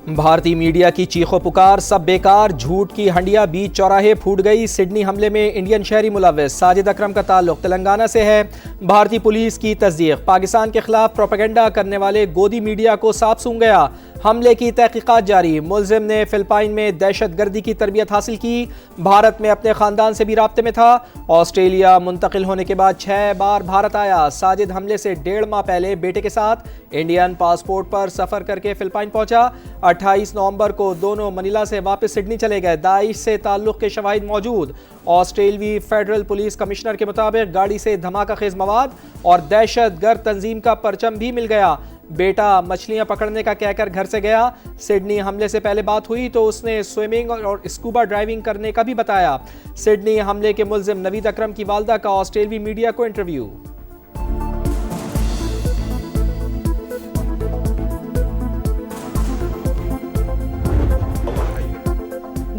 بھارتی میڈیا کی چیخو پکار، سب بیکار، جھوٹ کی ہنڈیا بیچ چوراہے پھوٹ گئی۔ سڈنی حملے میں انڈین شہری ملوث ساجد اکرم کا تعلق تلنگانہ سے ہے۔ بھارتی پولیس کی تصدیق، پاکستان کے خلاف پروپیگنڈا کرنے والے گودی میڈیا کو سانپ سونگھ گیا۔ حملے کی تحقیقات جاری، ملزم نے فلپائن میں دہشت گردی کی تربیت حاصل کی، بھارت میں اپنے خاندان سے بھی رابطے میں تھا۔ آسٹریلیا منتقل ہونے کے بعد 6 بار بھارت آیا۔ ساجد حملے سے 1.5 ماہ پہلے بیٹے کے ساتھ انڈین پاسپورٹ پر سفر کر کے فلپائن پہنچا۔ 28 نومبر کو دونوں منیلا سے واپس سڈنی چلے گئے۔ داعش سے تعلق کے شواہد موجود۔ آسٹریلوی فیڈرل پولیس کمشنر کے مطابق گاڑی سے دھماکہ خیز مواد اور دہشت گرد تنظیم کا پرچم بھی مل گیا۔ بیٹا مچھلیاں پکڑنے کا کہہ کر گھر سے گیا۔ سڈنی حملے سے پہلے بات ہوئی تو اس نے سوئمنگ اور اسکوبا ڈرائیونگ کرنے کا بھی بتایا۔ سڈنی حملے کے ملزم نوید اکرم کی والدہ کا آسٹریلوی میڈیا کو انٹرویو۔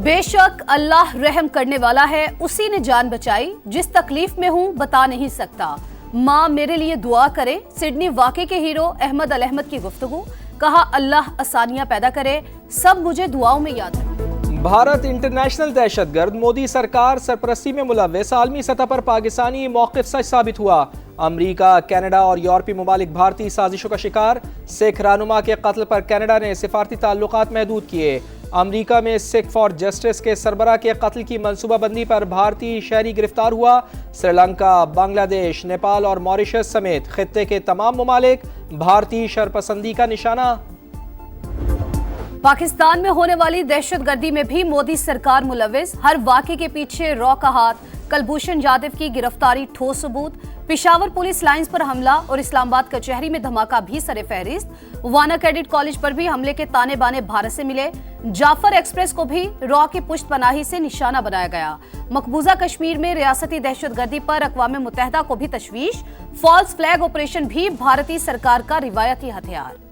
بے شک اللہ رحم کرنے والا ہے، اسی نے جان بچائی، جس تکلیف میں ہوں بتا نہیں سکتا، ماں میرے لیے دعا کرے۔ سڈنی واقعے کے ہیرو احمد الاحمد کی گفتگو، کہا اللہ آسانیاں پیدا کرے، سب مجھے دعاؤں میں یاد رکھیں۔ بھارت انٹرنیشنل دہشت گرد، مودی سرکار سرپرستی میں ملوث، عالمی سطح پر پاکستانی موقف سچ ثابت ہوا۔ امریکہ، کینیڈا اور یورپی ممالک بھارتی سازشوں کا شکار۔ سکھ رہنما کے قتل پر کینیڈا نے سفارتی تعلقات محدود کیے۔ امریکہ میں سکھ فار جسٹس کے سربراہ کے قتل کی منصوبہ بندی پر بھارتی شہری گرفتار ہوا۔ سری لنکا، بنگلہ دیش، نیپال اور ماریشس سمیت خطے کے تمام ممالک بھارتی شرپسندی کا نشانہ۔ پاکستان میں ہونے والی دہشت گردی میں بھی مودی سرکار ملوث، ہر واقعے کے پیچھے را کا ہاتھ۔ کلبھوشن جادو کی گرفتاری ٹھوس ثبوت۔ پشاور پولیس لائنز پر حملہ اور اسلام آباد کچہری میں دھماکہ بھی سر فہرست۔ وانا کیڈٹ کالج پر بھی حملے کے تانے بانے بھارت سے ملے۔ جعفر ایکسپریس کو بھی را کی پشت پناہی سے نشانہ بنایا گیا۔ مقبوضہ کشمیر میں ریاستی دہشت گردی پر اقوام متحدہ کو بھی تشویش۔ فالس فلیگ آپریشن بھی بھارتی سرکار کا روایتی ہتھیار۔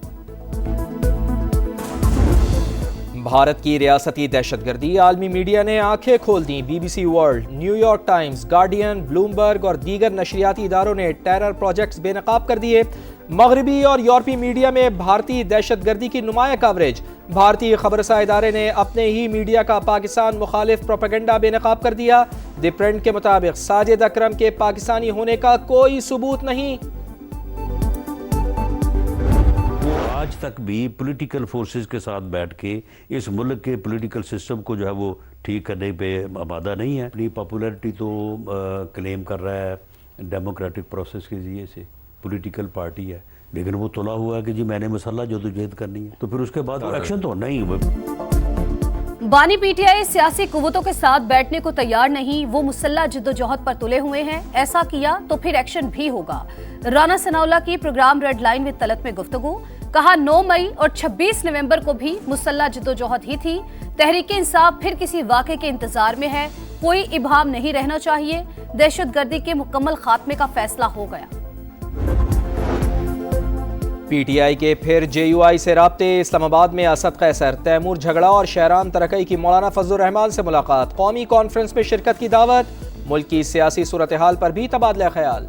بھارت کی ریاستی دہشت گردی، عالمی میڈیا نے آنکھیں کھول دیں۔ B B C world, New York Times, Guardian, Bloomberg اور دیگر نشریاتی اداروں نے ٹیرر پروجیکٹس بے نقاب کر دیے۔ مغربی اور یورپی میڈیا میں بھارتی دہشت گردی کی نمایاں کوریج۔ بھارتی خبرساں ادارے نے اپنے ہی میڈیا کا پاکستان مخالف پروپیگنڈا بے نقاب کر دیا۔ دی پرنٹ کے مطابق ساجد اکرم کے پاکستانی ہونے کا کوئی ثبوت نہیں۔ آج تک بھی پولیٹیکل فورسز کے ساتھ بیٹھ کے اس ملک کے پولیٹیکل سسٹم کو جو ہے وہ ٹھیک کرنے پہ آمادہ نہیں ہے۔ اپنی پاپولیرٹی تو کلیم کر رہا ہے ڈیموکریٹک پروسیس کے ذریعے سے، پولیٹیکل پارٹی ہے، لیکن وہ تلا ہوا ہے کہ جی میں نے مسلح جدوجہد کرنی ہے، تو پھر اس کے بعد ایکشن تو نہیں ہوئے۔ بانی پی ٹی آئی سیاسی قوتوں کے ساتھ بیٹھنے کو تیار نہیں، وہ مسلح جدوجہد پر تلے ہوئے ہیں، ایسا کیا تو پھر ایکشن بھی ہوگا۔ رانا ثناءاللہ کی program red line with Talat میں گفتگو، کہا 9 مئی اور 26 نومبر کو بھی مسلح جدوجہد ہی تھی، تحریک انصاف پھر کسی واقعے کے انتظار میں ہے، کوئی ابہام نہیں رہنا چاہیے، دہشت گردی کے مکمل خاتمے کا فیصلہ ہو گیا۔ پی ٹی آئی کے پھر جے یو آئی سے رابطے، اسلام آباد میں اسد قیصر، تیمور جھگڑا اور شہرام ترقی کی مولانا فضل الرحمان سے ملاقات، قومی کانفرنس میں شرکت کی دعوت، ملک کی سیاسی صورتحال پر بھی تبادلہ خیال۔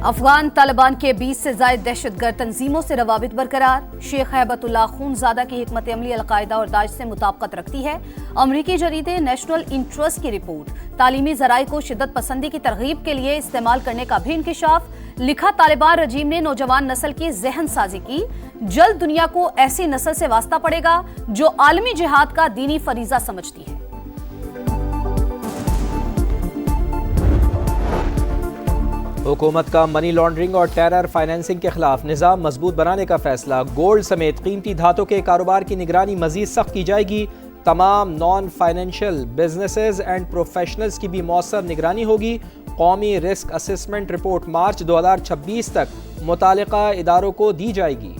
افغان طالبان کے 20 سے زائد دہشت گرد تنظیموں سے روابط برقرار، شیخ ہیبت اللہ خونزادہ کی حکمت عملی القاعدہ اور داعش سے مطابقت رکھتی ہے، امریکی جریدے نیشنل انٹرسٹ کی رپورٹ، تعلیمی ذرائع کو شدت پسندی کی ترغیب کے لیے استعمال کرنے کا بھی انکشاف، لکھا طالبان رجیم نے نوجوان نسل کی ذہن سازی کی، جلد دنیا کو ایسی نسل سے واسطہ پڑے گا جو عالمی جہاد کا دینی فریضہ سمجھتی ہے۔ حکومت کا منی لانڈرنگ اور ٹیرر فائنینسنگ کے خلاف نظام مضبوط بنانے کا فیصلہ، گولڈ سمیت قیمتی دھاتوں کے کاروبار کی نگرانی مزید سخت کی جائے گی، تمام non financial businesses and professionals کی بھی مؤثر نگرانی ہوگی، قومی رسک اسسمنٹ رپورٹ مارچ 2026 تک متعلقہ اداروں کو دی جائے گی۔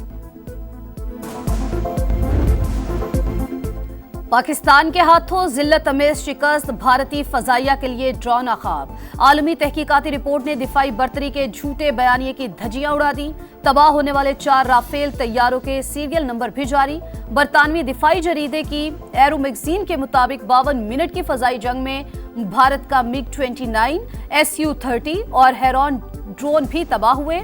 پاکستان کے ہاتھوں ذلت امیز شکست، بھارتی فضائیہ کے لیے ڈراؤنا خواب، عالمی تحقیقاتی رپورٹ نے دفاعی برتری کے جھوٹے بیانیے کی دھجیاں اڑا دی، تباہ ہونے والے 4 رافیل طیاروں کے سیریل نمبر بھی جاری۔ برطانوی دفاعی جریدے کی ایرو میگزین کے مطابق 52 منٹ کی فضائی جنگ میں بھارت کا MiG-29، Su-30 اور ہیرون ڈرون بھی تباہ ہوئے۔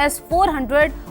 S-400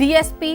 DSP